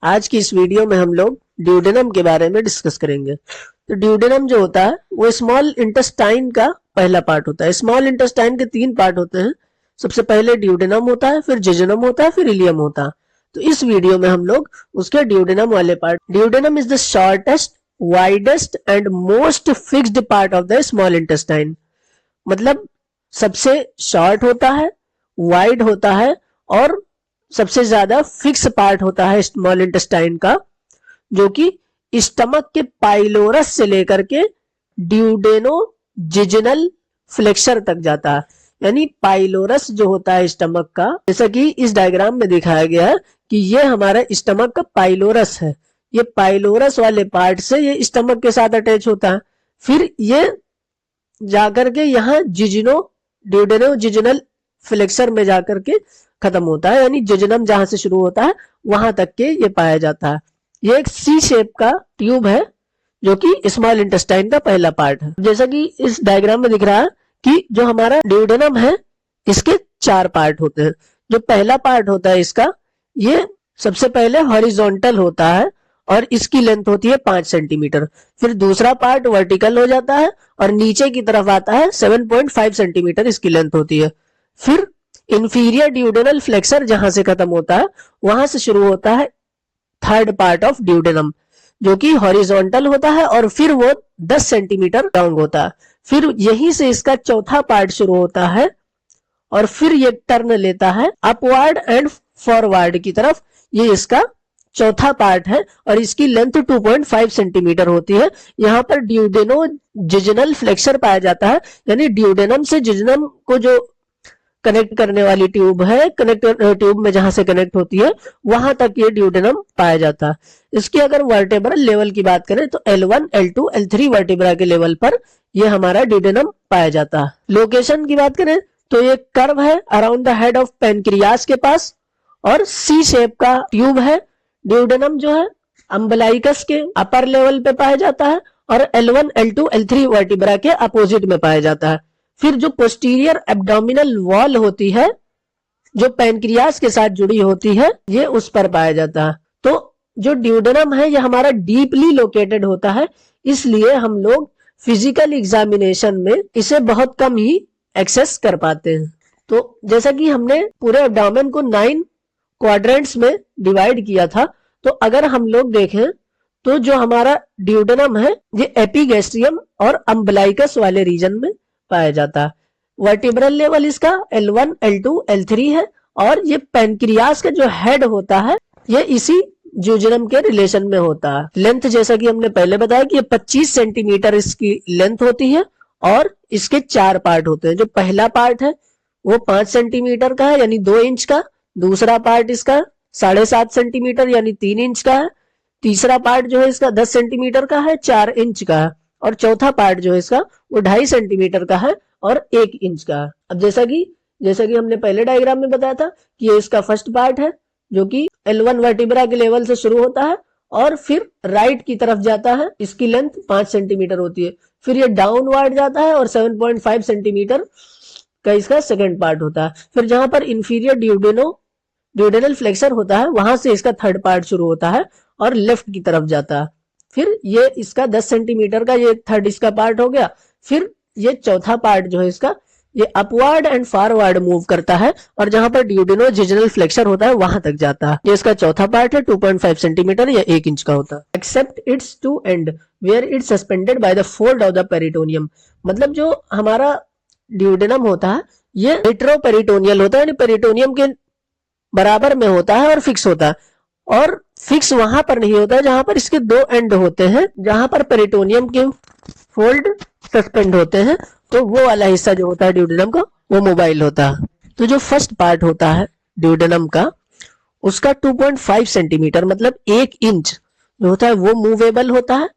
आज की इस वीडियो में हम लोग ड्यूडेनम के बारे में डिस्कस करेंगे। तो ड्यूडेनम जो होता है वो स्मॉल इंटेस्टाइन का पहला पार्ट होता है। स्मॉल इंटेस्टाइन के 3 पार्ट होते हैं। सबसे पहले ड्यूडेनम होता है, फिर जेजुनम होता है, फिर इलियम होता है। तो इस वीडियो में हम लोग उसके ड्यूडेनम वाले part. Duodenum is the shortest, widest and most fixed part of the small intestine. मतलब सबसे शॉर्ट होता है, वाइड होता है और सबसे ज्यादा फिक्स पार्ट होता है स्मॉल इंटेस्टाइन का, जो कि स्टमक के पाइलोरस से लेकर के ड्यूडेनोजिजिनल फ्लेक्सर तक जाता है। यानी पाइलोरस जो होता है स्टमक का, जैसा कि इस डायग्राम में दिखाया गया है कि ये हमारा स्टमक का पाइलोरस है। ये पाइलोरस वाले पार्ट से ये स्टमक के साथ अटैच होता है। फिर ये जाकर के यहाँ ड्यूडेनोजिजिनल फ्लेक्सर में जाकर के खत्म होता है। यानी जेजुनम जहां से शुरू होता है वहां तक के ये पाया जाता है। ये एक सी शेप का ट्यूब है जो कि स्मॉल इंटेस्टाइन का पहला पार्ट है। जैसा कि इस डायग्राम में दिख रहा है कि जो हमारा ड्यूडेनम है इसके 4 पार्ट होते हैं। जो पहला पार्ट होता है इसका, ये सबसे पहले हॉरिजॉन्टल होता है और इसकी लेंथ होती है 5 सेंटीमीटर। फिर दूसरा पार्ट वर्टिकल हो जाता है और नीचे की तरफ आता है, 7.5 सेंटीमीटर इसकी लेंथ होती है। फिर इंफीरियर ड्यूडेनल फ्लेक्सर जहां से खत्म होता है वहां से शुरू होता है थर्ड पार्ट ऑफ ड्यूडेनम, जो कि हॉरिजॉन्टल होता है और फिर वो 10 सेंटीमीटर लॉन्ग होता है। फिर यहीं से इसका चौथा पार्ट शुरू होता है और फिर ये टर्न लेता है अपवर्ड एंड फॉरवर्ड की तरफ। ये इसका चौथा पार्ट है और इसकी लेंथ 2.5 सेंटीमीटर होती है। यहाँ पर ड्यूडेनोजिजिनल फ्लेक्सर पाया जाता है। यानी ड्यूडेनम से जिजुनम को जो कनेक्ट करने वाली ट्यूब है, ट्यूब में जहां से कनेक्ट होती है वहां तक ये ड्यूडेनम पाया जाता है। इसकी अगर वर्टेब्रल लेवल की बात करें तो L1, L2, L3 वर्टेब्रा के लेवल पर ये हमारा ड्यूडेनम पाया जाता है। लोकेशन की बात करें तो ये कर्व है around the head of pancreas के पास और सी शेप का ट्यूब है। ड्यूडेनम जो है अम्बलाइकस के अपर लेवल पे पाया जाता है और L1, L2, L3 वर्टिब्रा के अपोजिट में पाया जाता है। फिर जो पोस्टीरियर एब्डोमिनल वॉल होती है जो पैनक्रियास के साथ जुड़ी होती है, ये उस पर पाया जाता है। तो जो ड्यूडेनम है ये हमारा डीपली लोकेटेड होता है, इसलिए हम लोग फिजिकल एग्जामिनेशन में इसे बहुत कम ही एक्सेस कर पाते हैं। तो जैसा कि हमने पूरे एब्डोमेन को 9 क्वाड्रेंट्स में डिवाइड किया था, तो अगर हम लोग देखें तो जो हमारा ड्यूडेनम है ये एपिगैस्ट्रियम और अम्बलाइकस वाले रीजन में पाया जाता है। वर्टिब्रल लेवल इसका L1, L2, L3 है और ये पैनक्रियास का जो हेड होता है ये इसी ज्यूजनम के रिलेशन में होता है। लेंथ जैसा कि हमने पहले बताया कि ये 25 सेंटीमीटर इसकी लेंथ होती है और इसके 4 पार्ट होते हैं। जो पहला पार्ट है वो 5 सेंटीमीटर का है यानी 2 इंच का। दूसरा पार्ट इसका 7.5 सेंटीमीटर यानी 3 इंच का है। तीसरा पार्ट जो है इसका 10 सेंटीमीटर का है, 4 इंच का है। और चौथा पार्ट जो है इसका वो 2.5 सेंटीमीटर का है और 1 इंच का है। अब जैसा कि हमने पहले डायग्राम में बताया था कि ये इसका फर्स्ट पार्ट है जो कि L1 वर्टिब्रा के लेवल से शुरू होता है और फिर राइट की तरफ जाता है। इसकी लेंथ 5 सेंटीमीटर होती है। फिर ये डाउनवर्ड जाता है और 7.5 सेंटीमीटर का इसका सेकंड पार्ट होता है। फिर जहां पर इंफीरियर ड्यूडेनल फ्लेक्सर होता है वहां से इसका थर्ड पार्ट शुरू होता है और लेफ्ट की तरफ जाता है। फिर ये इसका 10 सेंटीमीटर का ये थर्ड इसका पार्ट हो गया। फिर ये चौथा पार्ट जो है इसका ये अपवर्ड एंड फॉरवर्ड मूव करता है और जहां पर ड्यूडेनोजिजिनल फ्लेक्सर होता है वहां तक जाता है। ये इसका चौथा पार्ट है, 2.5 सेंटीमीटर या 1 इंच का होता है। Except its two end where it's suspended by the fold of the peritoneum. मतलब जो हमारा ड्यूडेनम होता है ये रेट्रोपेरिटोनियल होता है, यानी पेरिटोनियम के बराबर में होता है और फिक्स होता है। और फिक्स वहां पर नहीं होता है जहां पर इसके 2 एंड होते हैं, जहां पर पेरिटोनियम के फोल्ड सस्पेंड होते हैं, तो वो वाला हिस्सा जो होता है ड्यूडेनम का वो मोबाइल होता है। तो जो फर्स्ट पार्ट होता है ड्यूडेनम का उसका 2.5 सेंटीमीटर मतलब 1 इंच जो होता है वो मूवेबल होता है,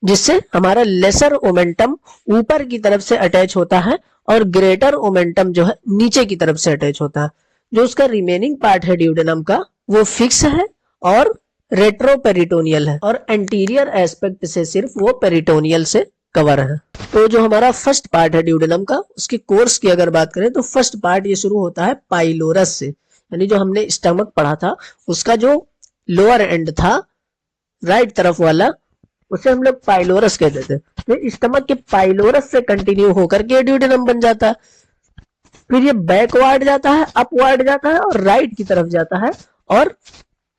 जिससे हमारा लेसर ओमेंटम ऊपर की तरफ से अटैच होता है और ग्रेटर ओमेंटम जो है नीचे की तरफ से अटैच होता है। जो उसका रिमेनिंग पार्ट है ड्यूडेनम का वो फिक्स है और रेट्रोपेरिटोनियल है और एंटीरियर एस्पेक्ट से सिर्फ वो पेरिटोनियल से कवर है। तो जो हमारा फर्स्ट पार्ट है ड्यूडेनम का उसके कोर्स की अगर बात करें तो फर्स्ट पार्ट ये शुरू होता है पाइलोरस से, यानी जो हमने स्टमक पढ़ा था उसका जो लोअर एंड था राइट तरफ वाला, उसे हम लोग पाइलोरस कहते थे। तो स्टमक के पाइलोरस से कंटिन्यू होकर के ड्यूडेनम बन जाता है, फिर ये बैकवर्ड जाता है, अपवर्ड जाता है और राइट की तरफ जाता है और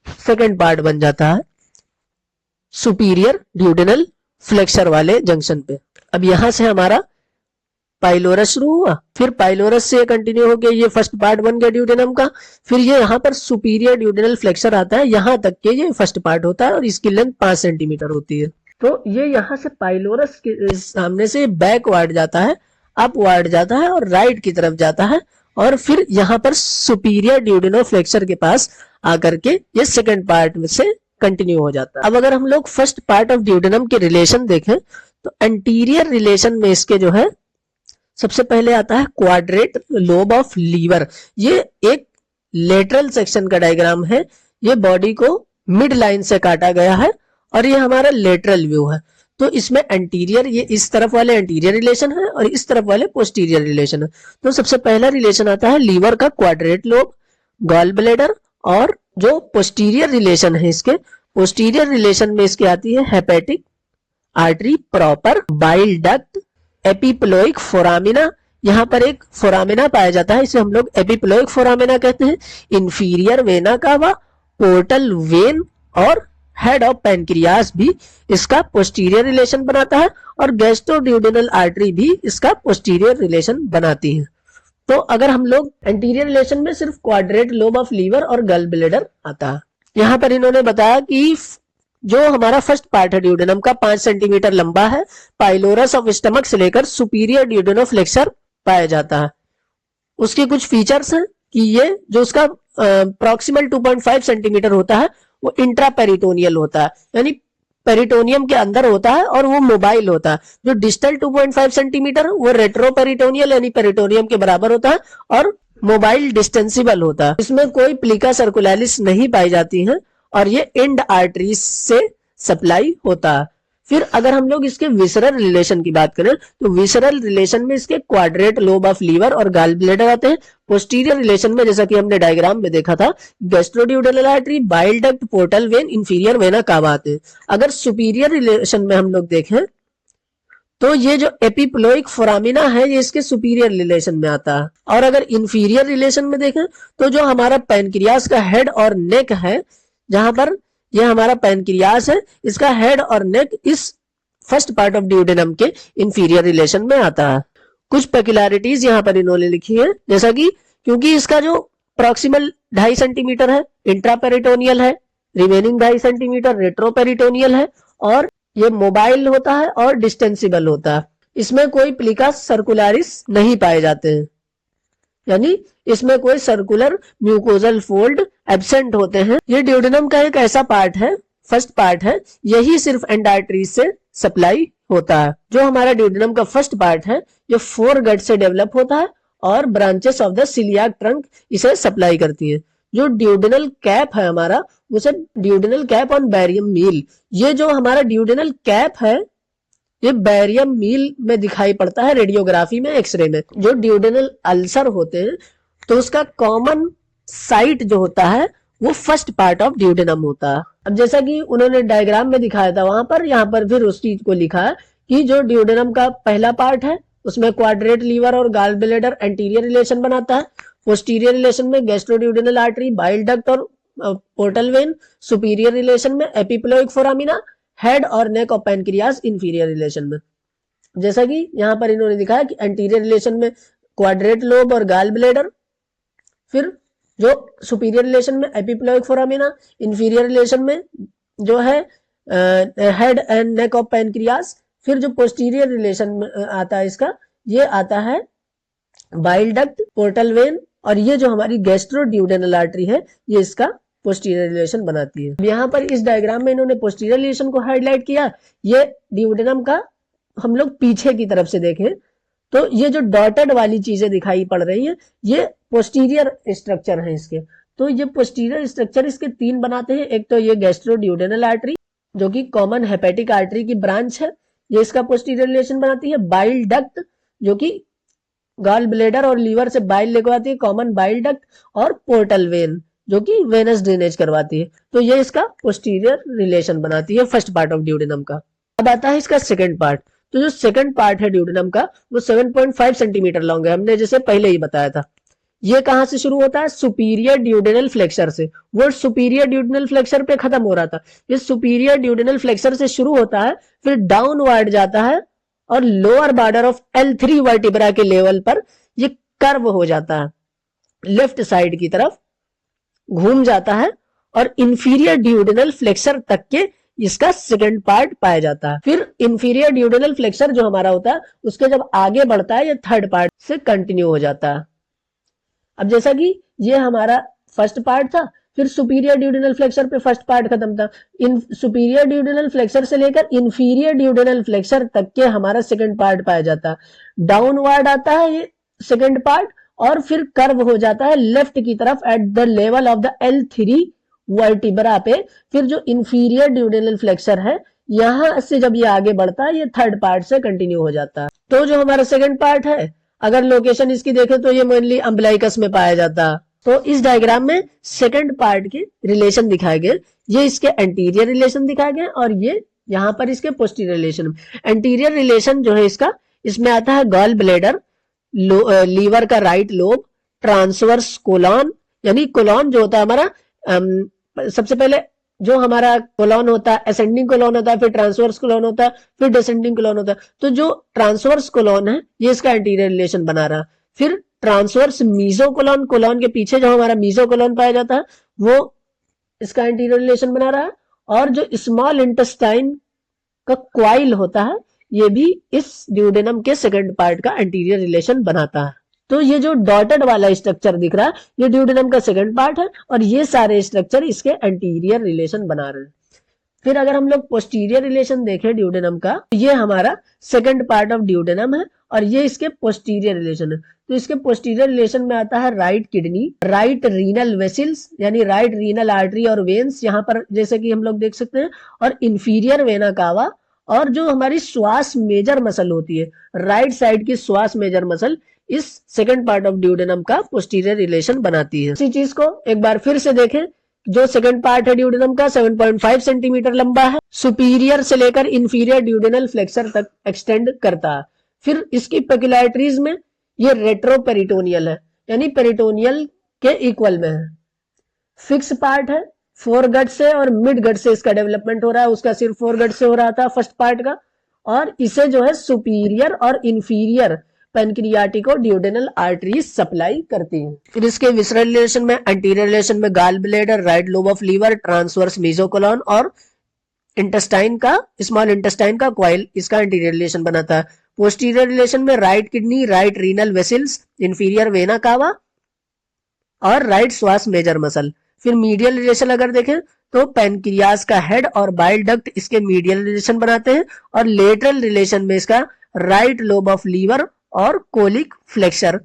सेकंड पार्ट बन जाता है सुपीरियर ड्यूडेनल फ्लेक्सर वाले जंक्शन पे। अब यहां से हमारा पाइलोरस शुरू हुआ, फिर पाइलोरस से कंटिन्यू हो गया, ये फर्स्ट पार्ट बन गया ड्यूडेनम का, फिर ये यहाँ पर सुपीरियर ड्यूडेनल फ्लेक्सर आता है, यहाँ तक के ये फर्स्ट पार्ट होता है और इसकी लेंथ 5 सेंटीमीटर होती है। तो ये यहाँ से पाइलोरस के सामने से बैकवर्ड जाता है, अपवर्ड जाता है और राइट की तरफ जाता है और फिर यहाँ पर सुपीरियर ड्यूडेनल फ्लेक्सर के पास आकर के ये सेकंड पार्ट से कंटिन्यू हो जाता है। अब अगर हम लोग फर्स्ट पार्ट ऑफ ड्यूडेनम के रिलेशन देखें तो एंटीरियर रिलेशन में इसके जो है सबसे पहले आता है क्वाड्रेट लोब ऑफ लीवर। ये एक लेटरल सेक्शन का डायग्राम है, ये बॉडी को मिड लाइन से काटा गया है और ये हमारा लेटरल व्यू है। तो इसमें एंटीरियर, ये इस तरफ वाले एंटीरियर रिलेशन है और इस तरफ वाले पोस्टीरियर रिलेशन है। तो सबसे पहला रिलेशन आता है लीवर का क्वाड्रेट लोब, गॉल ब्लैडर, और जो पोस्टीरियर रिलेशन है इसके, पोस्टीरियर रिलेशन में इसकी आती है hepatic artery proper, bile duct, epiploic foramina. यहाँ पर एक फोरामिना पाया जाता है, इसे हम लोग एपिप्लोइक फोरामिना कहते हैं, इंफीरियर वेना कावा, पोर्टल वेन और हेड ऑफ पैनक्रियास भी इसका पोस्टीरियर रिलेशन बनाता है और गैस्ट्रोड्यूडेनल आर्टरी भी इसका पोस्टीरियर रिलेशन बनाती है। तो अगर हम लोग एंटीरियर रिलेशन में सिर्फ क्वाड्रेट लोब ऑफ लीवर और गल ब्लैडर आता है। यहाँ पर इन्होंने बताया कि जो हमारा फर्स्ट पार्ट है ड्यूडेनम का 5 सेंटीमीटर लंबा है, पाइलोरस ऑफ स्टमक से लेकर सुपीरियर ड्यूडेनो फ्लेक्सर पाया जाता है। उसके कुछ फीचर्स हैं कि ये जो उसका प्रॉक्सिमल 2.5 सेंटीमीटर होता है वो इंट्रापेरिटोनियल होता है, यानी पेरिटोनियम के अंदर होता है और वो मोबाइल होता है। जो डिस्टल 2.5 सेंटीमीटर वो रेट्रोपेरिटोनियल यानी पेरिटोनियम के बराबर होता है और मोबाइल डिस्टेंसिबल होता है। इसमें कोई प्लिका सर्कुलैरिस नहीं पाई जाती है और ये एंड आर्टरीज से सप्लाई होता है। फिर अगर हम लोग इसके विसरल रिलेशन की बात करें तो विसरल रिलेशन में इसके क्वाड्रेट लोब ऑफ लीवर और गॉल ब्लैडर आते हैं। पोस्टीरियर रिलेशन में जैसा कि हमने डायग्राम में देखा था gastroduodenal artery, bile duct, portal vein, inferior vena cava आते हैं। अगर सुपीरियर रिलेशन में हम लोग देखें तो ये जो एपिप्लोइक फोरामिना है ये इसके सुपीरियर रिलेशन में आता है। और अगर इंफीरियर रिलेशन में देखें तो जो हमारा पैनक्रियास का हेड और नेक है, जहां पर ये हमारा पैनक्रियास है, इसका हेड और नेक इस फर्स्ट पार्ट ऑफ ड्यूडेनम के इंफीरियर रिलेशन में आता है। कुछ पेक्युलैरिटीज यहाँ पर इन्होंने लिखी है, जैसा कि क्योंकि इसका जो प्रॉक्सिमल 2.5 सेंटीमीटर है इंट्रापेरिटोनियल है, रिमेनिंग 2.5 सेंटीमीटर रेट्रोपेरिटोनियल है और ये मोबाइल होता है और डिस्टेंसिबल होता है। इसमें कोई प्लिका सर्कुलरिस नहीं पाए जाते हैं, यानी इसमें कोई सर्कुलर म्यूकोजल फोल्ड एब्सेंट होते हैं। ये ड्यूडेनम का एक ऐसा पार्ट है, फर्स्ट पार्ट है, यही सिर्फ एंड आर्टरीज से सप्लाई होता है। जो हमारा ड्यूडेनम का फर्स्ट पार्ट है ये 4 गट से डेवलप होता है और branches of the coeliac trunk इसे सप्लाई करती है। जो ड्यूडेनल कैप है हमारा उसे ड्यूडेनल कैप ऑन बैरियम मील, ये जो हमारा ड्यूडेनल कैप है ये बैरियम मील में दिखाई पड़ता है रेडियोग्राफी में, एक्सरे में। जो ड्यूडेनल अल्सर होते हैं तो उसका कॉमन साइट जो होता है वो फर्स्ट पार्ट ऑफ ड्यूडेनम होता है। अब जैसा कि उन्होंने डायग्राम में दिखाया था वहां पर, यहाँ पर फिर उस चीज को लिखा है कि जो ड्यूडेनम का पहला पार्ट है उसमें क्वाड्रेट लीवर और गॉल ब्लैडर एंटीरियर रिलेशन बनाता है, पोस्टीरियर रिलेशन में गैस्ट्रोड्यूडेनल आर्टरी, बाइल डक्ट और पोर्टल वेन, सुपीरियर रिलेशन में एपिप्लोइक फोरामिना, हेड और neck of pancreas inferior relation में। जैसा कि यहाँ पर इन्होंने दिखाया कि एंटीरियर रिलेशन में क्वाड्रेट लोब और गॉल ब्लैडर, फिर जो सुपीरियर रिलेशन में एपिप्लोइक फोरामिना, इंफीरियर रिलेशन में जो है head and neck of pancreas, फिर जो पोस्टीरियर रिलेशन में आता है इसका ये आता है बाइल डक्ट, पोर्टल वेन और ये जो हमारी गैस्ट्रोड्यूडेनल आर्टरी है ये इसका पोस्टीरियर रिलेशन बनाती है। यहाँ पर इस डायग्राम में इन्होंने पोस्टीरियर रिलेशन को हाईलाइट किया। ये ड्यूडेनम का हम लोग पीछे की तरफ से देखें तो ये जो डॉटेड वाली चीजें दिखाई पड़ रही है ये पोस्टीरियर स्ट्रक्चर है इसके। तो ये पोस्टीरियर स्ट्रक्चर इसके 3 बनाते हैं। एक तो ये गैस्ट्रोड्यूडेनल आर्टरी जो कि कॉमन हेपेटिक आर्टरी की ब्रांच है, ये इसका पोस्टीरियर रिलेशन बनाती है। बाइल डक्ट जो कि गॉल ब्लैडर और लीवर से बाइल लेकर आती है, कॉमन बाइल डक्ट, और पोर्टल वेन जो कि वेनस ड्रेनेज करवाती है। तो ये इसका पोस्टीरियर रिलेशन बनाती है फर्स्ट पार्ट ऑफ ड्यूडेनम का। अब आता है इसका सेकंड पार्ट। तो जो सेकंड पार्ट है ड्यूडेनम का वो 7.5 सेंटीमीटर लॉन्ग है, हमने जैसे पहले ही बताया था। ये कहां से शुरू होता है? सुपीरियर ड्यूडेनल फ्लेक्सर से। वो सुपीरियर ड्यूडेनल फ्लेक्सर पे खत्म हो रहा था, ये सुपीरियर ड्यूडेनल फ्लेक्सर से शुरू होता है, फिर डाउनवर्ड जाता है और lower border of L3 vertebra के लेवल पर ये कर्व हो जाता है, लेफ्ट साइड की तरफ घूम जाता है और इंफीरियर ड्यूडेनल फ्लेक्सर तक के इसका सेकंड पार्ट पाया जाता है। फिर इंफीरियर ड्यूडेनल फ्लेक्सर जो हमारा होता है उसके जब आगे बढ़ता है ये थर्ड पार्ट से कंटिन्यू हो जाता है। अब जैसा कि ये हमारा फर्स्ट पार्ट था, फिर सुपीरियर ड्यूडेनल फ्लेक्सर पे फर्स्ट पार्ट खत्म था, इन सुपीरियर ड्यूडेनल फ्लेक्सर से लेकर इंफीरियर ड्यूडेनल फ्लेक्सर तक के हमारा सेकंड पार्ट पाया जाता है। डाउनवर्ड आता है ये सेकंड पार्ट और फिर कर्व हो जाता है लेफ्ट की तरफ at the level of the L3 vertebra पे। फिर जो इंफीरियर ड्यूडेनल फ्लेक्सर है यहां से जब ये आगे बढ़ता है ये थर्ड पार्ट से कंटिन्यू हो जाता है। तो जो हमारा सेकंड पार्ट है, अगर लोकेशन इसकी देखें तो ये मेनली अम्बलाइकस में पाया जाता है। तो इस डायग्राम में सेकंड पार्ट के रिलेशन दिखाए गए, ये इसके एंटीरियर रिलेशन दिखाए गए और ये यहाँ पर इसके पोस्टीरियर रिलेशन। एंटीरियर रिलेशन जो है इसका, इसमें आता है गॉल ब्लेडर, लीवर का राइट लोब, ट्रांसवर्स कोलॉन, यानी कोलॉन जो होता है हमारा सबसे पहले जो हमारा कोलॉन होता है असेंडिंग कोलॉन होता है, फिर ट्रांसवर्स कोलॉन होता है, फिर डिसेंडिंग कोलॉन होता है। तो जो ट्रांसवर्स कोलॉन है ये इसका एंटीरियर रिलेशन बना रहा। फिर ट्रांसवर्स मीजोकोलॉन, कोलॉन के पीछे जो हमारा मीजोकोलॉन पाया जाता है वो इसका एंटीरियर रिलेशन बना रहा है। और जो स्मॉल इंटेस्टाइन का क्वाइल होता है ये भी इस ड्यूडेनम के सेकंड पार्ट का एंटीरियर रिलेशन बनाता है। तो ये जो डॉटेड वाला स्ट्रक्चर दिख रहा है ये ड्यूडेनम का सेकंड पार्ट है और ये सारे स्ट्रक्चर इसके एंटीरियर रिलेशन बना रहे हैं। फिर अगर हम लोग पोस्टीरियर रिलेशन देखें ड्यूडेनम का, तो ये हमारा सेकंड पार्ट ऑफ ड्यूडेनम है और ये इसके पोस्टीरियर रिलेशन है। तो इसके पोस्टीरियर रिलेशन में आता है right kidney, right renal vessels यानी राइट रीनल आर्टरी और वेन्स यहाँ पर जैसे कि हम लोग देख सकते हैं, और इंफीरियर वेना कावा, और जो हमारी श्वास मेजर मसल होती है राइट साइड की श्वास मेजर मसल इस सेकंड पार्ट ऑफ ड्यूडेनम का पोस्टीरियर रिलेशन बनाती है। इसी चीज को एक बार फिर से देखें, जो सेकंड पार्ट है ड्यूडेनम का 7.5 सेंटीमीटर लंबा है, सुपीरियर से लेकर इंफीरियर ड्यूडेनल फ्लेक्सर तक एक्सटेंड करता है। फिर इसकी पेक्युलैरिटीज में ये रेट्रोपेरिटोनियल है यानी पेरिटोनियल के इक्वल में है। फिक्स पार्ट है, फोरगट से और मिड गट से इसका डेवलपमेंट हो रहा है, उसका सिर्फ फोरगट से हो रहा था फर्स्ट पार्ट का, और इसे जो है सुपीरियर और इंफीरियर पेनक्रियाटिक और ड्यूडेनल आर्टरीज सप्लाई करती हैं। फिर इसके विसरल रिलेशन में, एंटीरियर रिलेशन में gall bladder, right lobe of liver, transverse mesocolon और इंटेस्टाइन का, स्मॉल इंटेस्टाइन का क्वाइल इसका एंटीरियर रिलेशन बनाता है। पोस्टीरियर रिलेशन में right kidney, right renal vessels, inferior vena cava और राइट श्वास मेजर मसल। फिर मीडियल रिलेशन अगर देखें तो पेनक्रियास का हेड और बाइल डक्ट इसके मीडियल रिलेशन बनाते हैं, और लेटरल रिलेशन में इसका राइट लोब ऑफ लीवर और कोलिक फ्लेक्सर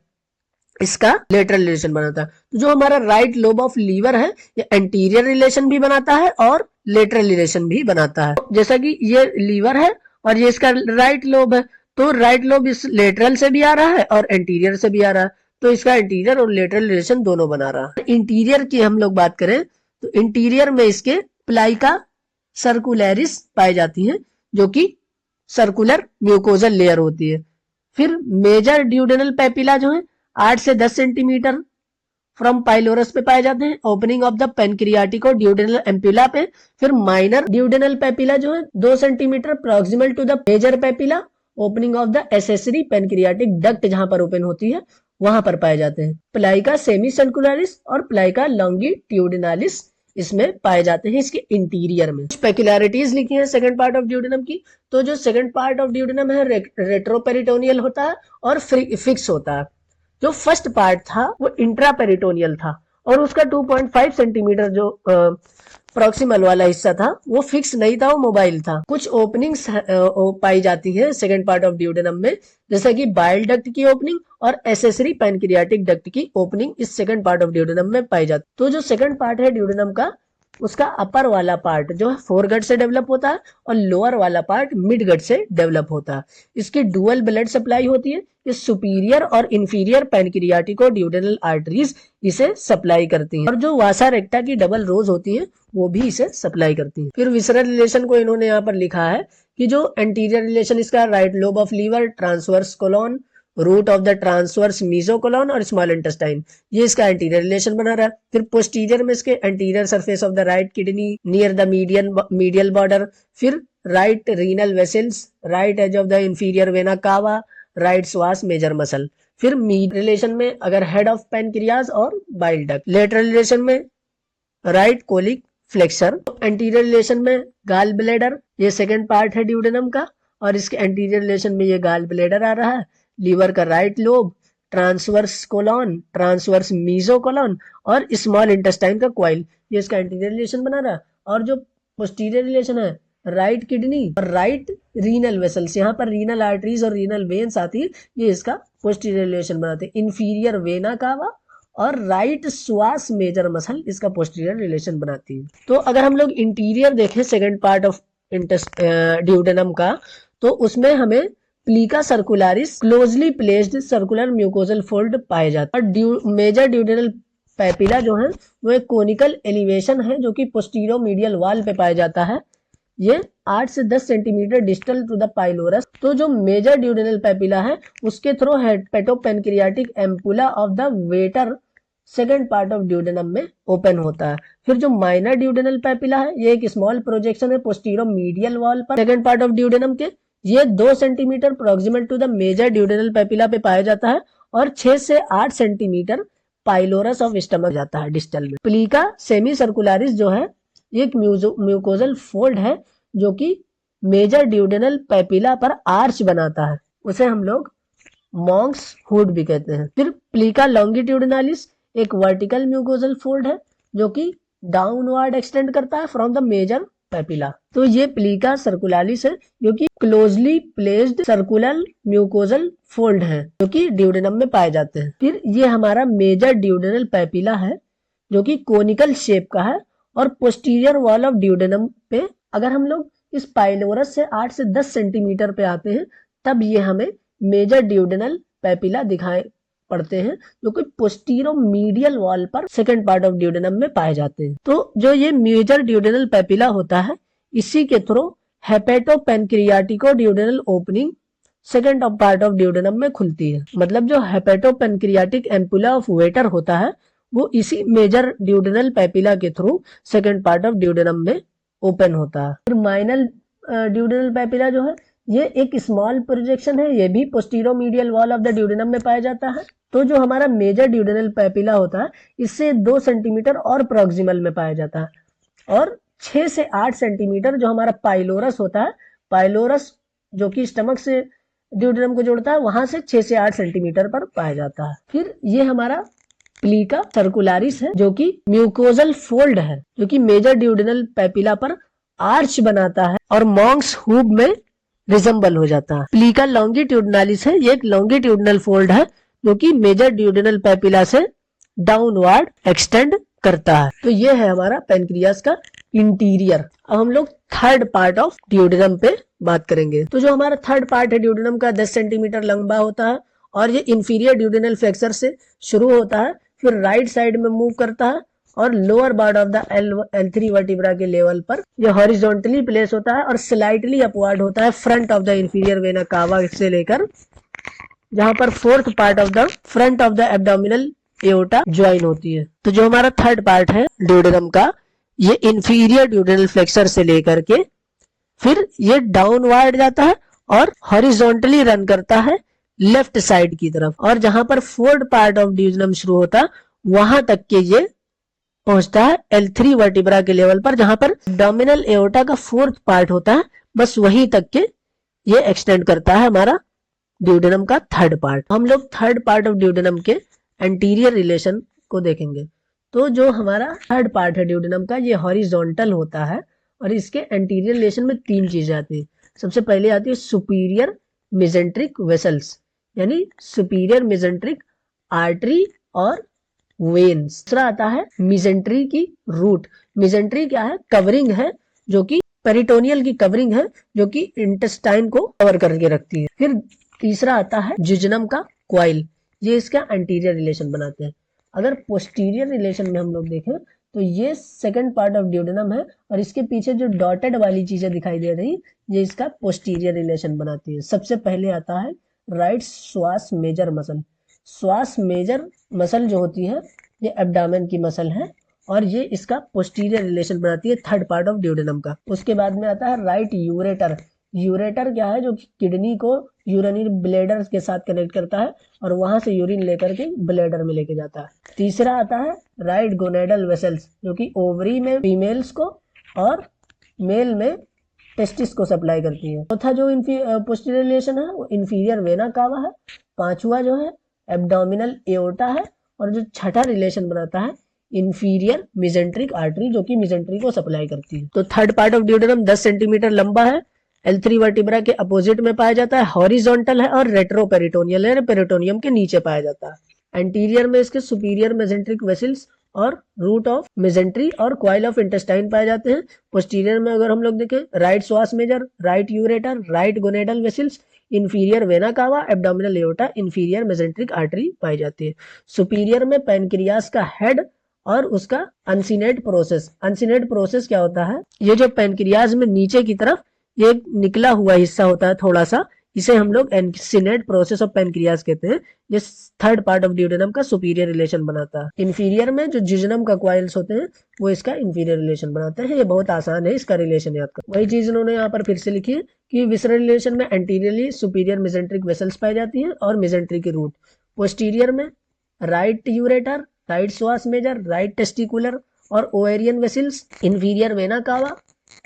इसका लेटरल रिलेशन बनाता है। तो जो हमारा राइट लोब ऑफ लीवर है ये एंटीरियर रिलेशन भी बनाता है और लेटरल रिलेशन भी बनाता है। जैसा कि ये लीवर है और ये इसका राइट लोब है, तो राइट लोब इस लेटरल से भी आ रहा है और एंटीरियर से भी आ रहा है, तो इसका इंटीरियर और लेटरल रिलेशन दोनों बना रहा है। इंटीरियर की हम लोग बात करें तो इंटीरियर में इसके प्लाइका सर्कुलरिस पाई जाती है जो कि सर्कुलर म्यूकोजल लेयर होती है। फिर मेजर ड्यूडेनल पेपिला जो है 8 से 10 सेंटीमीटर फ्रॉम पाइलोरस पे पाए जाते हैं, ओपनिंग ऑफ द पेनक्रियाटिक और ड्यूडेनल एम्पुला पे। फिर माइनर ड्यूडेनल पेपिला जो है 2 centimetre proximal to the major papilla, opening of the accessory pancreatic duct जहां पर ओपन होती है वहां पर पाए जाते हैं। प्लाइका सेमी सर्कुलरिस और प्लाइका लॉन्गिट्यूडिनालिस इसमें पाए जाते हैं इसके इंटीरियर में। स्पेक्युलरिटीज लिखी है सेकंड पार्ट ऑफ ड्यूडेनम की। तो जो सेकंड पार्ट ऑफ ड्यूडेनम है रेट्रोपेरिटोनियल होता है और फिक्स होता है। जो फर्स्ट पार्ट था वो इंट्रापेरिटोनियल था और उसका 2.5 सेंटीमीटर जो प्रॉक्सिमल वाला हिस्सा था वो फिक्स नहीं था, वो मोबाइल था। कुछ ओपनिंग्स पाई जाती है सेकंड पार्ट ऑफ ड्यूडेनम में, जैसे कि बाइल डक्ट की ओपनिंग और एसेसरी पैनक्रियाटिक डक्ट की ओपनिंग इस सेकंड पार्ट ऑफ ड्यूडेनम में पाई जाती है। तो जो सेकंड पार्ट है ड्यूडेनम का उसका अपर वाला पार्ट जो है फोरगट से डेवलप होता है और लोअर वाला पार्ट मिडगट से डेवलप होता है। इसकी डुअल ब्लड सप्लाई होती है। ये सुपीरियर और इंफीरियर पैनक्रियाटिक और ड्यूडेनल आर्टरीज इसे सप्लाई करती हैं और जो वासा रेक्टा की डबल रोज होती है वो भी इसे सप्लाई करती हैं। फिर विसरल रिलेशन को इन्होंने यहाँ पर लिखा है कि जो एंटीरियर रिलेशन इसका right lobe of liver, transverse colon, root of the transverse mesocolon और स्मॉल इंटेस्टाइन, ये इसका एंटीरियर रिलेशन बना रहा है। फिर पोस्टीरियर में इसके anterior surface of the right kidney near the medial border, फिर right renal vessels, right edge of the inferior vena cava, right psoas major muscle. फिर मीड रिलेशन में अगर हेड ऑफ पैनक्रियाज और बाइल डक्ट, लेटरल रिलेशन में right colic flexure, anterior relation में gall bladder, ये second part है duodenum का और इसके एंटीरियर रिलेशन में ये गाल ब्लेडर आ रहा है। लीवर का right lobe, transverse colon, transverse mesocolon और स्मॉल इंटेस्टाइन का क्वाइल, ये इसका एंटीरियर रिलेशन बना रहा है। और जो पोस्टीरियर रिलेशन है राइट किडनी और राइट रीनल वेसल्स, यहाँ पर रीनल आर्टरीज और रीनल वेन्स आती है, ये इसका पोस्टीरियर रिलेशन बनाते हैं। इंफीरियर वेना कावा और राइट श्वास मेजर मसल इसका पोस्टीरियर रिलेशन बनाती है। तो अगर हम लोग इंटीरियर देखें सेकंड पार्ट ऑफ ड्यूडेनम का, तो उसमें हमें plica circularis closely placed circular mucosal fold पाए जाते हैं और मेजर ड्यूडेनल पैपिला जो है वो एक कोनिकल एलिवेशन है जो कि पोस्टीरियर मीडियल वॉल पे पाया जाता है। ये 8 से 10 centimetre distal to the pylorus. तो जो मेजर ड्यूडेनल पैपिला है उसके through hepatopancreatic ampulla of the Vater second part of duodenum में ओपन होता है। फिर जो माइनर ड्यूडेनल पैपिला है ये एक स्मॉल प्रोजेक्शन है पोस्टीरियर मीडियल वॉल पर सेकेंड पार्ट ऑफ ड्यूडेनम के। ये 2 centimetre proximal to the major duodenal papilla पे पाया जाता है और 6 से 8 सेंटीमीटर पाइलोरस ऑफ स्टमक जाता है डिस्टल में। प्लीका सेमी सर्कुलारिस जो है एक म्यूकोजल फोल्ड है जो कि मेजर ड्यूडेनल पैपिला पर आर्च बनाता है, उसे हम लोग मॉन्क्स हुड भी कहते हैं। फिर प्लीका लॉन्गिट्यूडिनालिस एक वर्टिकल म्यूकोजल फोल्ड है जो कि डाउनवर्ड एक्सटेंड करता है फ्रॉम द मेजर पैपिला। तो ये प्लीका सर्कुलारिस है जो कि closely placed circular mucosal fold है जो कि ड्यूडेनम में पाए जाते हैं। फिर ये हमारा मेजर ड्यूडेनल पैपिला है जो कि कोनिकल शेप का है और पोस्टीरियर वॉल ऑफ ड्यूडेनम पे अगर हम लोग इस पाइलोरस से 8 से 10 सेंटीमीटर पे आते हैं तब ये हमें मेजर ड्यूडेनल पैपिला दिखाई पड़ते हैं जो कि पोस्टीरियर मीडियल वॉल पर सेकंड पार्ट ऑफ ड्यूडेनम में पाए जाते हैं। तो जो ये मेजर ड्यूडेनल पैपिला होता है इसी के through hepatopancreatico duodenal opening second part of duodenum में खुलती है। मतलब जो हेपेटोपेनक्रियाटिक एम्पुला ऑफ वेटर होता है वो इसी मेजर ड्यूडेनल पैपिला के through second part of duodenum में ओपन होता है। फिर माइनर ड्यूडेनल पैपिला जो है ये एक स्मॉल प्रोजेक्शन है, ये भी posterior medial wall of the duodenum में पाया जाता है। तो जो हमारा मेजर ड्यूडेनल पैपिला होता है इससे 2 सेंटीमीटर और प्रोक्सिमल में पाया जाता है और 6 से 8 सेंटीमीटर जो हमारा पाइलोरस होता है, पाइलोरस जो कि स्टमक से ड्यूडेनम को जोड़ता है वहां से 6 से 8 सेंटीमीटर पर पाया जाता है। फिर ये हमारा प्लीका सर्कुलारिस है जो कि म्यूकोजल फोल्ड है जो कि मेजर ड्यूडेनल पैपिला पर आर्च बनाता है और मॉन्क्स हुब में रिजेंबल हो जाता है। प्लीका लॉन्गिट्यूडनालिस है, ये एक लॉन्गिट्यूडनल फोल्ड है जो कि मेजर ड्यूडेनल पैपिला से डाउनवर्ड एक्सटेंड करता है। तो ये है हमारा पेनक्रियास का इंटीरियर। अब हम लोग थर्ड पार्ट ऑफ ड्यूडेनम पे बात करेंगे। तो जो हमारा थर्ड पार्ट है ड्यूडेनम का 10 सेंटीमीटर लंबा होता है और ये इंफीरियर ड्यूडेनल फ्लेक्सर से शुरू होता है, फिर राइट साइड में मूव करता है और lower part of the L3 vertebra के लेवल पर ये हॉरिजॉन्टली प्लेस होता है और स्लाइटली अपवर्ड होता है front of the inferior vena कावा से लेकर जहां पर fourth part of the front of the abdominal aorta join होती है। तो जो हमारा थर्ड पार्ट है ड्यूडेनम का ये इंफीरियर ड्यूडेनल फ्लेक्सर से लेकर के फिर ये डाउनवर्ड जाता है और हॉरिजॉन्टली रन करता है लेफ्ट साइड की तरफ और जहां पर फोर्थ पार्ट ऑफ ड्यूडेनम शुरू होता है वहां तक के ये पहुंचता है L3 वर्टिब्रा के लेवल पर जहां पर एब्डोमिनल एओर्टा का फोर्थ पार्ट होता है, बस वहीं तक के ये एक्सटेंड करता है हमारा ड्यूडेनम का थर्ड पार्ट। हम लोग थर्ड पार्ट ऑफ ड्यूडेनम के एंटीरियर रिलेशन को देखेंगे। तो जो हमारा थर्ड पार्ट है ड्यूडेनम का ये हॉरिजॉन्टल होता है और इसके एंटीरियर रिलेशन में 3 चीजें आती है। सबसे पहले आती है सुपीरियर मेसेंट्रिक वेसल्स यानी सुपीरियर मेसेंट्रिक आर्टरी और वेन्स। दूसरा आता है मिजेंट्री की रूट। मिजेंट्री क्या है? कवरिंग है, जो कि पेरिटोनियल की कवरिंग है, जो कि इंटेस्टाइन को कवर करके रखती है। फिर तीसरा आता है जिजनम का क्वाइल, ये इसका एंटीरियर रिलेशन बनाते हैं। अगर पोस्टीरियर रिलेशन में हम लोग देखें तो ये सेकंड पार्ट ऑफ ड्यूडेनम है, और इसके पीछे जो डॉटेड वाली चीजें दिखाई दे रही, ये इसका पोस्टीरियर रिलेशन बनाती है। सबसे पहले आता है राइट श्वास मेजर मसल। श्वास मेजर मसल जो होती है ये एब्डामेन की मसल है, और ये इसका पोस्टीरियर रिलेशन बनाती है थर्ड पार्ट ऑफ ड्यूडेनम का। उसके बाद में आता है राइट यूरेटर। यूरेटर क्या है? जो किडनी को यूरिनरी ब्लेडर के साथ कनेक्ट करता है और वहां से यूरिन लेकर के ब्लेडर में लेके जाता है। तीसरा आता है राइट गोनेडल वेसल्स, जो कि ओवरी में फीमेल्स को और मेल में टेस्टिस को सप्लाई करती है। चौथा जो पोस्टीरियर रिलेशन है वो इंफीरियर वेना कावा है। पांचवा जो है एब्डोमिनल एओर्टा है, और जो छठा रिलेशन बनाता है इंफीरियर मिजेंट्रिक आर्टरी, जो कि मिजेंट्री को सप्लाई करती है। तो third part of duodenum 10 centimetre लंबा है, L3 वर्टिब्रा के अपोजिट में पाया जाता है, हॉरिजॉन्टल है और रेट्रोपेरिटोनियल है, पेरिटोनियम के नीचे पाया जाता है। एंटीरियर में इसके सुपीरियर मेजेंट्रिक वेसल्स और रूट ऑफ मेजेंट्री और क्वाइल ऑफ इंटेस्टाइन पाए जाते हैं। पोस्टीरियर में अगर हम लोग देखें right psoas major, right ureter, right gonadal vessels, inferior vena cava, abdominal aorta, inferior mesenteric artery पाई जाती है। सुपीरियर में पैनक्रियास का हेड और उसका अनसिनेट प्रोसेस। अनसिनेट प्रोसेस क्या होता है? ये जो पैनक्रियास में नीचे की तरफ ये निकला हुआ हिस्सा होता है थोड़ा सा, इसे हम लोग एनसिनेट प्रोसेस ऑफ पैनक्रियास कहते हैं। ये थर्ड पार्ट ऑफ ड्यूडेनम का सुपीरियर रिलेशन बनाता है। इंफीरियर में जो जिजनम का क्वाइल्स होते हैं वो इसका इंफीरियर रिलेशन बनाते हैं। ये बहुत आसान है इसका रिलेशन याद करना। वही चीज इन्होंने यहाँ पर फिर से लिखी है कि विसरल रिलेशन में एंटीरियरली सुपीरियर मेजेंट्रिक वेसल्स पाई जाती है और मेजेंट्री की रूट। पोस्टीरियर में right ureter, right psoas major, right testicular और ovarian vessels, inferior vena cava,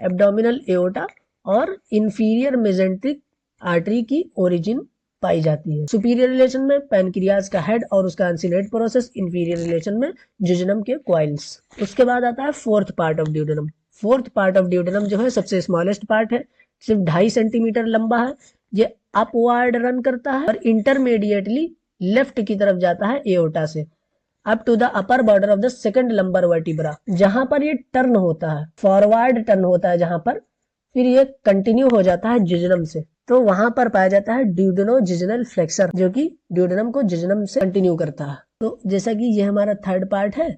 abdominal aorta और इंफीरियर मेजेंट्रिक आर्टरी की ओरिजिन पाई जाती है। सुपीरियर रिलेशन में पैनक्रियास का हेड और उसका अनसिनेट प्रोसेस, इंफीरियर रिलेशन में जिजनम के क्वाइल्स। उसके बाद आता है fourth part of duodenum. Fourth part of duodenum जो है सबसे स्मॉलेस्ट पार्ट है, सिर्फ 2.5 सेंटीमीटर लंबा है। ये अपवर्ड रन करता है और इंटरमीडिएटली लेफ्ट की तरफ जाता है एओर्टा से up to the upper border of the second lumbar vertebra, जहां पर ये टर्न होता है, फॉरवर्ड टर्न होता है जहां पर, फिर ये कंटिन्यू हो जाता है जिजनम से, तो वहां पर पाया जाता है ड्यूडेनो जिजनल फ्लेक्सर, जो कि ड्यूडेनम को जिजनम से कंटिन्यू करता है। तो जैसा कि ये हमारा थर्ड पार्ट है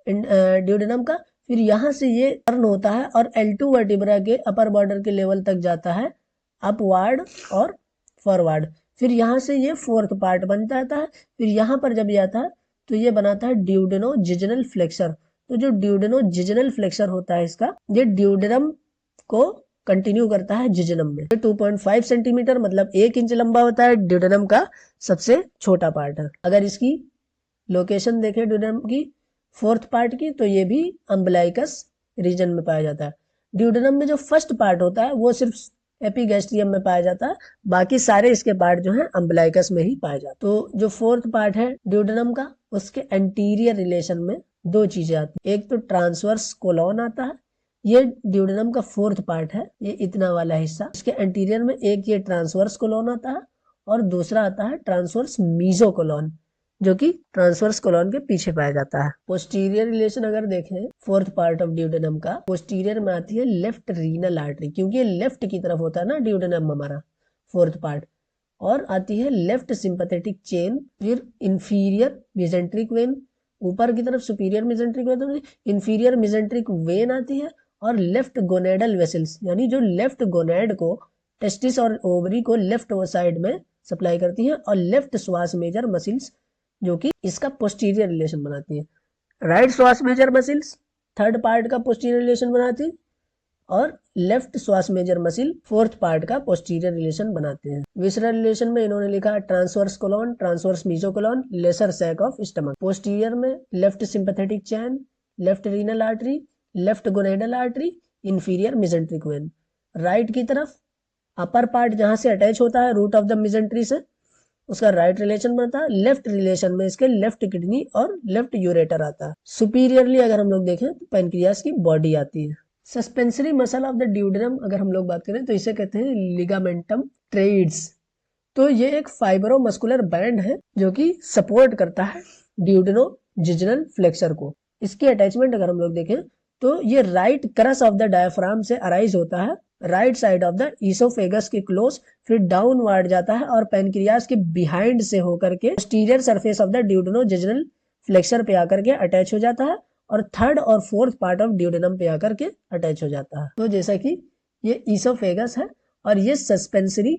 ड्यूडेनम का, फिर यहाँ से ये टर्न होता है और L2 वर्टिब्रा के अपर बॉर्डर के लेवल तक जाता है अपवार्ड और फॉरवर्ड। फिर यहाँ से ये फोर्थ पार्ट बन जाता है। फिर यहाँ पर जब जाता है तो ये बनाता है ड्यूडेनो जिजनल फ्लेक्सर। तो जो ड्यूडेनो जिजनल फ्लेक्सर होता है इसका, ये ड्यूडेनम को कंटिन्यू करता है जिजनम में। 2.5 सेंटीमीटर मतलब 1 इंच लंबा होता है, ड्यूडेनम का सबसे छोटा पार्ट है। अगर इसकी लोकेशन देखें ड्यूडेनम की फोर्थ पार्ट की, तो ये भी अम्बलाइकस रीजन में पाया जाता है। ड्यूडेनम में जो फर्स्ट पार्ट होता है वो सिर्फ एपिगैस्ट्रियम में पाया जाता है, बाकी सारे इसके पार्ट जो है अम्बलाइकस में ही पाए जाते हैं। तो जो फोर्थ पार्ट है ड्यूडेनम का, उसके एंटीरियर रिलेशन में दो चीजें आती है। एक तो ट्रांसवर्स कोलॉन आता है, ये ड्यूडेनम का फोर्थ पार्ट है, ये इतना वाला हिस्सा। इसके एंटीरियर में एक ये ट्रांसवर्स कोलॉन आता है और दूसरा आता है ट्रांसवर्स मीजोकोलॉन, जो कि ट्रांसवर्स कोलॉन के पीछे पाया जाता है। पोस्टीरियर रिलेशन अगर देखें फोर्थ पार्ट ऑफ ड्यूडेनम का, पोस्टीरियर में आती है लेफ्ट रीनल आर्टरी, क्योंकि ये लेफ्ट की तरफ होता है ना ड्यूडेनम हमारा फोर्थ पार्ट, और आती है लेफ्ट सिंपैथेटिक चेन, फिर इंफीरियर मेजेंट्रिक वेन, ऊपर की तरफ superior mesenteric when, inferior mesenteric when आती है, और लेफ्ट गोनेडल वेसल्स, यानी जो लेफ्ट गोनेड को, टेस्टिस और ओवरी को लेफ्ट साइड में सप्लाई करती है, और लेफ्ट श्वास मेजर मसिल्स जो कि इसका पोस्टीरियर रिलेशन बनाती है। Right psoas major muscles third part का पोस्टीरियर रिलेशन बनाती है, और left psoas major muscle fourth part का पोस्टीरियर रिलेशन बनाते हैं। विसरल रिलेशन में इन्होंने लिखा transverse colon, transverse mesocolon, lesser sac of stomach. Posterior में left sympathetic chain, left renal artery, left gonadal artery, inferior mesenteric vein. Right की तरफ upper part जहां से अटैच होता है रूट ऑफ द मेजेंट्री से, उसका राइट रिलेशन बनता है। लेफ्ट रिलेशन में इसके लेफ्ट किडनी और लेफ्ट यूरेटर आता है। सुपीरियरली अगर हम लोग देखें तो पैनक्रियास की बॉडी आती है। Suspensory muscle of the duodenum अगर हम लोग बात करें तो इसे कहते हैं लिगामेंटम ट्रेइड्स। तो ये एक फाइब्रोमस्कुलर बैंड है जो कि सपोर्ट करता है ड्यूडेनो जिजनल फ्लेक्सर को। इसकी अटैचमेंट अगर हम लोग देखें तो ये right crus of the diaphragm से अराइज होता है, right side of the oesophagus के क्लोज, फिर डाउनवर्ड जाता है और पेनक्रियास के बिहाइंड से होकर के posterior surface of the duodenojejunal flexure पे आकर के अटैच हो जाता है और थर्ड और फोर्थ पार्ट ऑफ ड्यूडेनम पे आकर के अटैच हो जाता है। तो जैसा कि ये ईसोफेगस है और ये सस्पेंसरी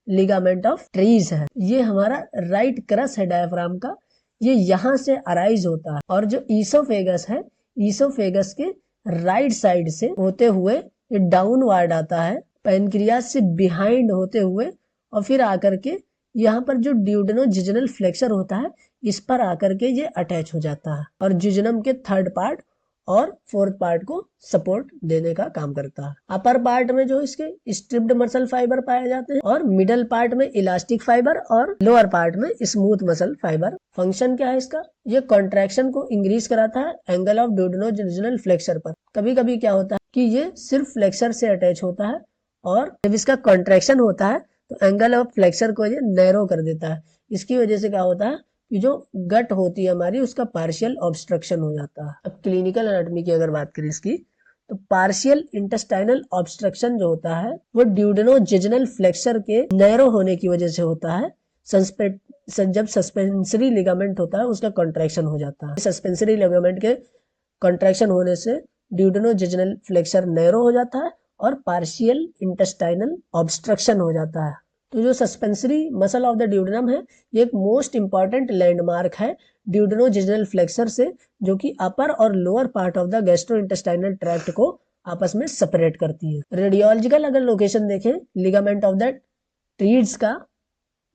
लिगामेंट ऑफ ट्रीज है, ये हमारा राइट क्रस है डायफ्राम का, ये यहाँ से अराइज होता है। और जो ईसोफेगस है, ईसोफेगस के राइट साइड से होते हुए ये डाउनवर्ड आता है, पेनक्रियास से बिहाइंड होते हुए और फिर आकर के यहाँ पर जो ड्यूडेनोजिजनल फ्लेक्सर होता है इस पर आकर के ये अटैच हो जाता है और जिजनम के थर्ड पार्ट और फोर्थ पार्ट को सपोर्ट देने का काम करता है। अपर पार्ट में जो इसके स्ट्रिप्ड मसल फाइबर पाए जाते हैं और मिडल पार्ट में इलास्टिक फाइबर और लोअर पार्ट में स्मूथ मसल फाइबर। फंक्शन क्या है इसका? ये कॉन्ट्रैक्शन को इंक्रीज कराता है एंगल ऑफ ड्यूडेनोजिजनल फ्लेक्सर पर। कभी कभी क्या होता है कि ये सिर्फ फ्लेक्सर से अटैच होता है और जब इसका कॉन्ट्रैक्शन होता है तो एंगल ऑफ फ्लेक्सर को ये नैरो कर देता है। इसकी वजह से क्या होता है कि जो गट होती है हमारी उसका पार्शियल ऑब्स्ट्रक्शन हो जाता है। अब क्लिनिकल एनाटॉमी की अगर बात करें इसकी, तो पार्शियल इंटेस्टाइनल ऑब्स्ट्रक्शन जो होता है वो ड्यूडेनोजिजनल फ्लेक्सर के नैरो होने की वजह से होता है। जब सस्पेंसरी लिगामेंट होता है उसका कॉन्ट्रैक्शन हो जाता है। सस्पेंसरी लिगामेंट के कॉन्ट्रैक्शन होने से ड्यूडेनोजिजनल फ्लेक्सर नैरो हो जाता है और पार्शियल इंटेस्टाइनल ऑब्स्ट्रक्शन हो जाता है। तो जो suspensory muscle of the duodenum है ये एक मोस्ट इंपॉर्टेंट लैंडमार्क है ड्यूडेनोजिजनल फ्लेक्सर से, जो कि अपर और lower part of the gastrointestinal tract को आपस में सेपरेट करती है। रेडियोलॉजिकल अगर लोकेशन देखें लिगामेंट ऑफ द ट्रीड्स का,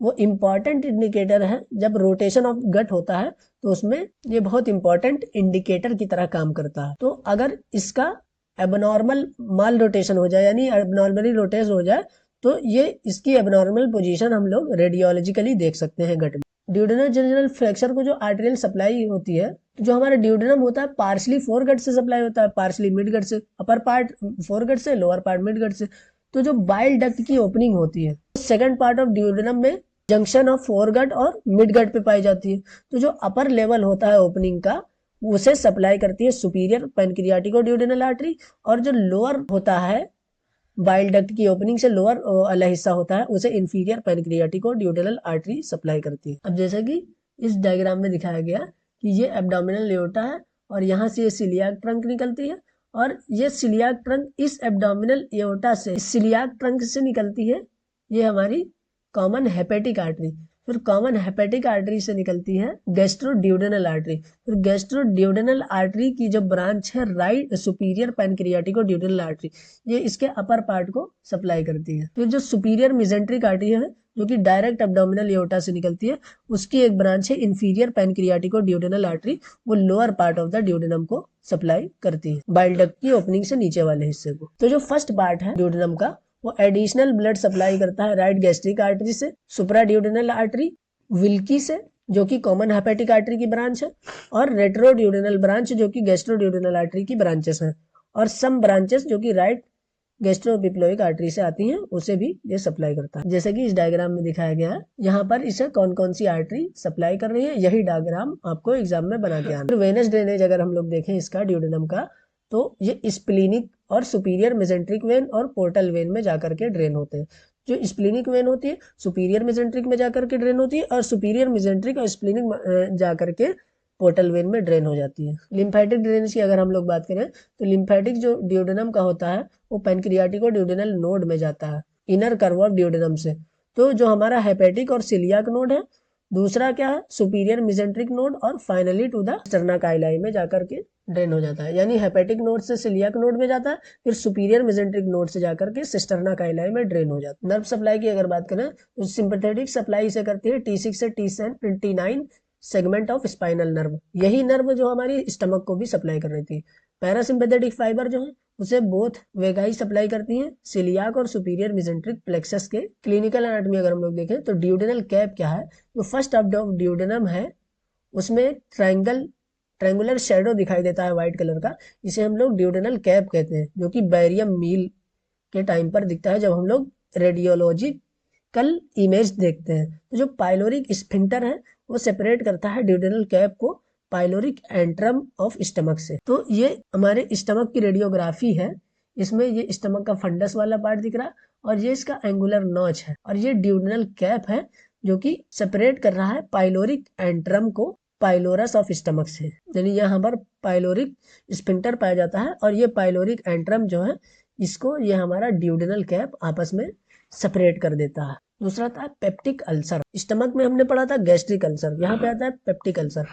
वो इंपॉर्टेंट इंडिकेटर है। जब रोटेशन ऑफ गट होता है तो उसमें ये बहुत इंपॉर्टेंट इंडिकेटर की तरह काम करता है। तो अगर इसका एबनॉर्मल माल रोटेशन हो जाए यानी एबनॉर्मली रोटेट हो जाए तो ये इसकी एबनॉर्मल पोजीशन हम लोग रेडियोलॉजिकली देख सकते हैं गट में। ड्यूडेनोजिजनल फ्लेक्सर को जो आर्टेरियल सप्लाई होती है, जो हमारा ड्यूडेनम होता है पार्शली फोर गट से सप्लाई होता है, पार्शली मिड गट से, अपर पार्ट फोर गट से, लोअर पार्ट मिड गट से। तो जो बाइल डक्ट की ओपनिंग होती है सेकंड पार्ट ऑफ ड्यूडेनम में जंक्शन ऑफ फोर गट और मिड गट पे पाई जाती है। तो जो अपर लेवल होता है ओपनिंग का उसे सप्लाई करती है सुपीरियर पेनक्रियाटिको ड्यूडेनल आर्टरी, और जो लोअर होता है बाइल डक्ट की ओपनिंग से लोअर वाला हिस्सा होता है उसे इंफीरियर पेनक्रियाटिको ड्यूडेनल आर्टरी सप्लाई करती है। अब जैसा कि इस डायग्राम में दिखाया गया कि ये एब्डोमिनल एओर्टा है और यहाँ से ये सिलियाक ट्रंक निकलती है और ये सिलियाक ट्रंक इस एब्डोमिनल एओर्टा से, सिलियाक ट्रंक से निकलती है ये हमारी कॉमन हेपेटिक आर्टरी, फिर कॉमन हेपेटिक आर्टरी से निकलती है गैस्ट्रोड्यूडेनल आर्टरी, फिर गैस्ट्रोड्यूडेनल आर्टरी की जो ब्रांच है राइट सुपीरियर पेनक्रियाटिको ड्यूडेनल आर्टरी, ये इसके अपर पार्ट को सप्लाई करती है। फिर जो सुपीरियर मेसेंट्रिक आर्टरी है जो कि डायरेक्ट एब्डोमिनल एओर्टा से निकलती है, उसकी एक ब्रांच है इंफीरियर पेनक्रियाटिको ड्यूडेनल आर्टरी, वो lower part of the duodenum को सप्लाई करती है बाइल डक्ट की ओपनिंग से नीचे वाले हिस्से को। तो जो फर्स्ट पार्ट है ड्यूडेनम का वो एडिशनल ब्लड सप्लाई करता है राइट गैस्ट्रिक आर्टरी से, सुप्राड्यूडेनल आर्टरी विल्की से जो कि कॉमन हेपेटिक आर्टरी की ब्रांच है, और रेट्रोड्यूडेनल ब्रांच जो कि गैस्ट्रोड्यूडेनल आर्टरी की ब्रांचेस हैं, और सम ब्रांचेस जो कि राइट गैस्ट्रोपिप्लोइक आर्टरी से आती हैं उसे भी ये सप्लाई करता है। जैसे कि इस डायग्राम में दिखाया गया है, यहाँ पर इसे कौन कौन सी आर्टरी सप्लाई कर रही है यही डायग्राम आपको एग्जाम में बना के आना। वेनस ड्रेनेज अगर हम लोग देखें इसका ड्यूडेनम का, तो ये स्प्लीनिक और सुपीरियर मेसेंट्रिक वेन और पोर्टल वेन में जाकर के ड्रेन होते हैं। जो स्प्लीनिक वेन होती है सुपीरियर मेसेंट्रिक में जाकर के ड्रेन होती है और सुपीरियर मेसेंट्रिक और स्प्लीनिक जाकर के पोर्टल वेन में ड्रेन हो जाती है। लिम्फेटिक ड्रेनेज की अगर हम लोग बात करें तो लिम्फेटिक जो ड्यूडेनम का होता है वो पेनक्रियाटिको ड्यूडेनल नोड में जाता है इनर कर्व ऑफ ड्यूडेनम से। तो जो हमारा हेपेटिक और सिलियाक नोड है, दूसरा क्या है सुपीरियर मेसेंट्रिक नोड, और फाइनली टू द स्टर्नाकाइलाई में जाकर के ड्रेन हो जाता है। यानी हेपेटिक नोड से सिलियाक नोड में जाता है, फिर सुपीरियर मेसेंट्रिक नोड से जाकर के सिस्टर्नाकाइलाई में ड्रेन हो जाता है। नर्व सप्लाई की अगर बात करें तो सिंपैथेटिक सप्लाई से करती है T6 से T9 segment of spinal nerve, यही नर्व जो हमारी स्टमक को भी सप्लाई कर रही थी। पैरासिम्पैथेटिक फाइबर जो है उसे बोथ वेगाई सप्लाई करती हैं सिलियाक और सुपीरियर मेसेंट्रिक प्लेक्सस के। क्लिनिकल एनाटॉमी अगर हम लोग देखें तो ड्यूडेनल कैप क्या है, जो फर्स्ट ऑफ ड्यूडेनम है उसमें ट्रायंगुलर शेडो दिखाई देता है व्हाइट कलर का, इसे हम लोग ड्यूडेनल कैप कहते हैं, जो कि बैरियम मील के टाइम पर दिखता है जब हम लोग रेडियोलॉजिकल इमेज देखते हैं। तो जो पाइलोरिक स्फिंक्टर है वो सेपरेट करता है ड्यूडेनल कैप को पाइलोरिक एंट्रम ऑफ स्टमक से। तो ये हमारे स्टमक की रेडियोग्राफी है। इसमें ये स्टमक का फंडस वाला पार्ट दिख रहा है और ये इसका एंगुलर नॉच है और ये ड्यूडेनल कैप है जो कि सेपरेट कर रहा है पाइलोरिक एंट्रम को पाइलोरस ऑफ स्टमक से। यानी यहाँ पर पाइलोरिक स्फिंक्टर पाया जाता है और ये पाइलोरिक एंट्रम जो है इसको ये हमारा ड्यूडेनल कैप आपस में सेपरेट कर देता है। दूसरा था पेप्टिक अल्सर। स्टमक में हमने पढ़ा था गैस्ट्रिक अल्सर, यहाँ पे आता है पेप्टिक अल्सर।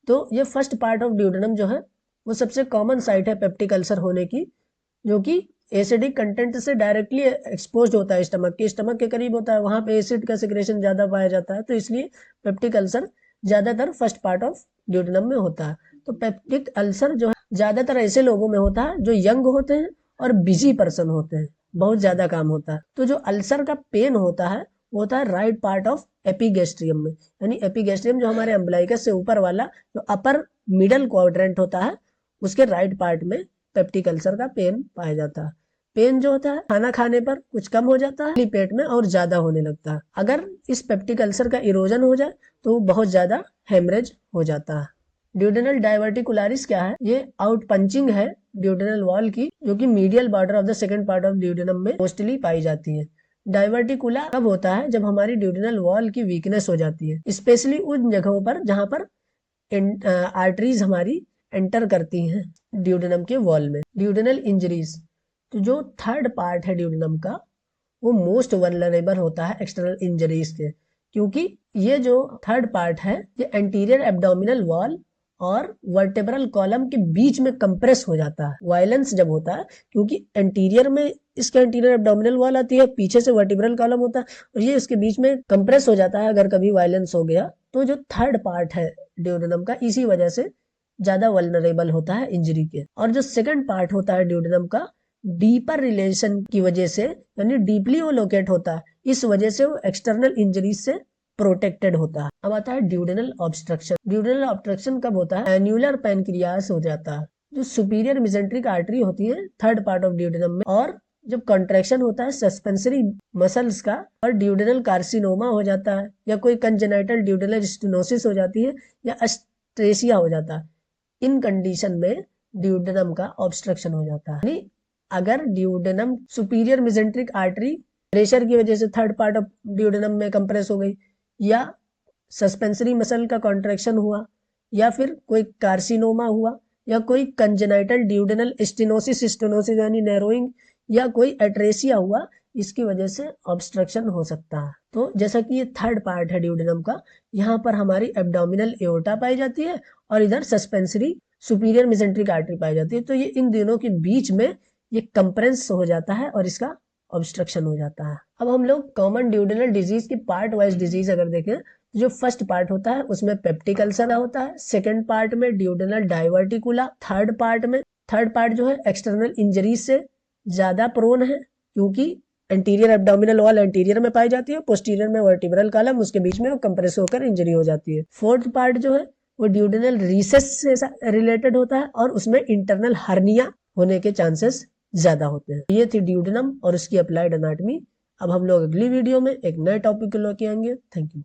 तो ये फर्स्ट पार्ट ऑफ ड्यूडेनम जो है वो सबसे कॉमन साइट है पेप्टिक अल्सर होने की, जो कि एसिडिक कंटेंट से डायरेक्टली एक्सपोज होता है। स्टमक के करीब होता है, वहां पे एसिड का सिक्रेशन ज्यादा पाया जाता है, तो इसलिए पेप्टिक अल्सर ज्यादातर फर्स्ट पार्ट ऑफ ड्यूडेनम में होता है। तो पेप्टिक अल्सर जो है ज्यादातर ऐसे लोगों में होता है जो यंग होते हैं और बिजी पर्सन होते हैं, बहुत ज्यादा काम होता है। तो जो अल्सर का पेन होता है वो होता है राइट पार्ट ऑफ एपिगैस्ट्रियम में। यानी एपिगैस्ट्रियम जो हमारे अम्बलाइकस से ऊपर वाला जो अपर मिडल क्वाड्रेंट होता है उसके राइट पार्ट में पेप्टिक अल्सर का पेन पाया जाता है। पेन जो होता है खाना खाने पर कुछ कम हो जाता है पेट में और ज्यादा होने लगता है। अगर इस पेप्टिक अल्सर का इरोजन हो जाए तो बहुत ज्यादा हेमरेज हो जाता है। ड्यूडेनल डाइवर्टिकुलारिस क्या है? ये आउट पंचिंग है ड्यूडेनल वॉल की, जो कि medial border of the second part of duodenum में मोस्टली पाई जाती है। डाइवर्टिकुला कब होता है? जब हमारी ड्यूडेनल वॉल की वीकनेस हो जाती है, स्पेशली उन जगहों पर जहां पर आर्टरीज हमारी एंटर करती हैं ड्यूडेनम के वॉल में। ड्यूडेनल इंजरीज, तो जो थर्ड पार्ट है ड्यूडेनम का वो मोस्ट वल्नरेबल होता है एक्सटर्नल इंजरीज के, क्योंकि ये जो थर्ड पार्ट है ये एंटीरियर एब्डोमिनल वॉल और वर्टेब्रल कॉलम के बीच में कंप्रेस हो जाता है वायलेंस जब होता है, क्योंकि एंटीरियर में इसके एंटीरियर एब्डोमिनल वॉल आती है, पीछे से वर्टिब्रल कॉलम होता है और ये इसके बीच में कंप्रेस हो जाता है अगर कभी वायलेंस हो गया। तो जो थर्ड पार्ट है ड्यूडेनम का इसी वजह से ज्यादा वल्नरेबल होता है इंजरी के। और जो सेकंड पार्ट होता है ड्यूडेनम का डीपर रिलेशन की वजह से, यानी डीपली वो लोकेट होता है, इस वजह से वो एक्सटर्नल इंजरीज से प्रोटेक्टेड होता है। अब आता है ड्यूडेनल ऑब्स्ट्रक्शन। ड्यूडेनल ऑब्स्ट्रक्शन कब होता है? एन्युलर पैनक्रियास हो जाता है, जो सुपीरियर मेसेंट्रिक आर्टरी होती है थर्ड पार्ट ऑफ ड्यूडेनम में, और जब कंट्रैक्शन होता है सस्पेंसरी मसल्स का और ड्यूडेनल कार्सिनोमा हो जाता है या कोई कंजेनाइटल ड्यूडेनल स्टेनोसिस हो जाती है या अस्ट्रेसिया हो जाता है, इन कंडीशन में ड्यूडेनम का ऑब्स्ट्रक्शन हो जाता है। यानी अगर duodenum superior mesenteric artery pressure की वजह से थर्ड पार्ट ऑफ ड्यूडेनम में कंप्रेस हो गई, या सस्पेंसरी मसल का कॉन्ट्रैक्शन हुआ, या फिर कोई कार्सिनोमा हुआ, या कोई कंजेनाइटल ड्यूडेनल स्टेनोसिस यानी नैरोइंग, या कोई एट्रेसिया हुआ, इसकी वजह से ऑब्स्ट्रक्शन हो सकता है। तो जैसा कि ये थर्ड पार्ट है ड्यूडेनम का, यहाँ पर हमारी एब्डोमिनल एओर्टा पाई जाती है और इधर सस्पेंसरी सुपीरियर मेसेंट्रिक आर्टरी पाई जाती है। तो ये इन दोनों के बीच में ये कंप्रेस हो जाता है और इसका ऑब्स्ट्रक्शन हो जाता है। अब हम लोग कॉमन ड्यूडेनल डिजीज की पार्ट वाइज डिजीज अगर देखें, जो फर्स्ट पार्ट होता है उसमें पेप्टिक अल्सर होता है, सेकंड पार्ट में ड्यूडेनल डाइवर्टिकुला, थर्ड पार्ट जो है एक्सटर्नल इंजरीज से ज्यादा प्रोन है, क्योंकि एंटीरियर एब्डोमिनल वॉल एंटीरियर में पाई जाती है, पोस्टीरियर में वर्टिब्रल कॉलम, उसके बीच में वो कंप्रेस होकर इंजरी हो जाती है। फोर्थ पार्ट जो है वो ड्यूडेनल रीसेस से रिलेटेड होता है और उसमें इंटरनल हर्निया होने के चांसेस ज्यादा होते हैं। ये थी ड्यूडेनम और उसकी अप्लाइड एनाटॉमी। अब हम लोग अगली वीडियो में एक नए टॉपिक को लेके आएंगे। Thank you.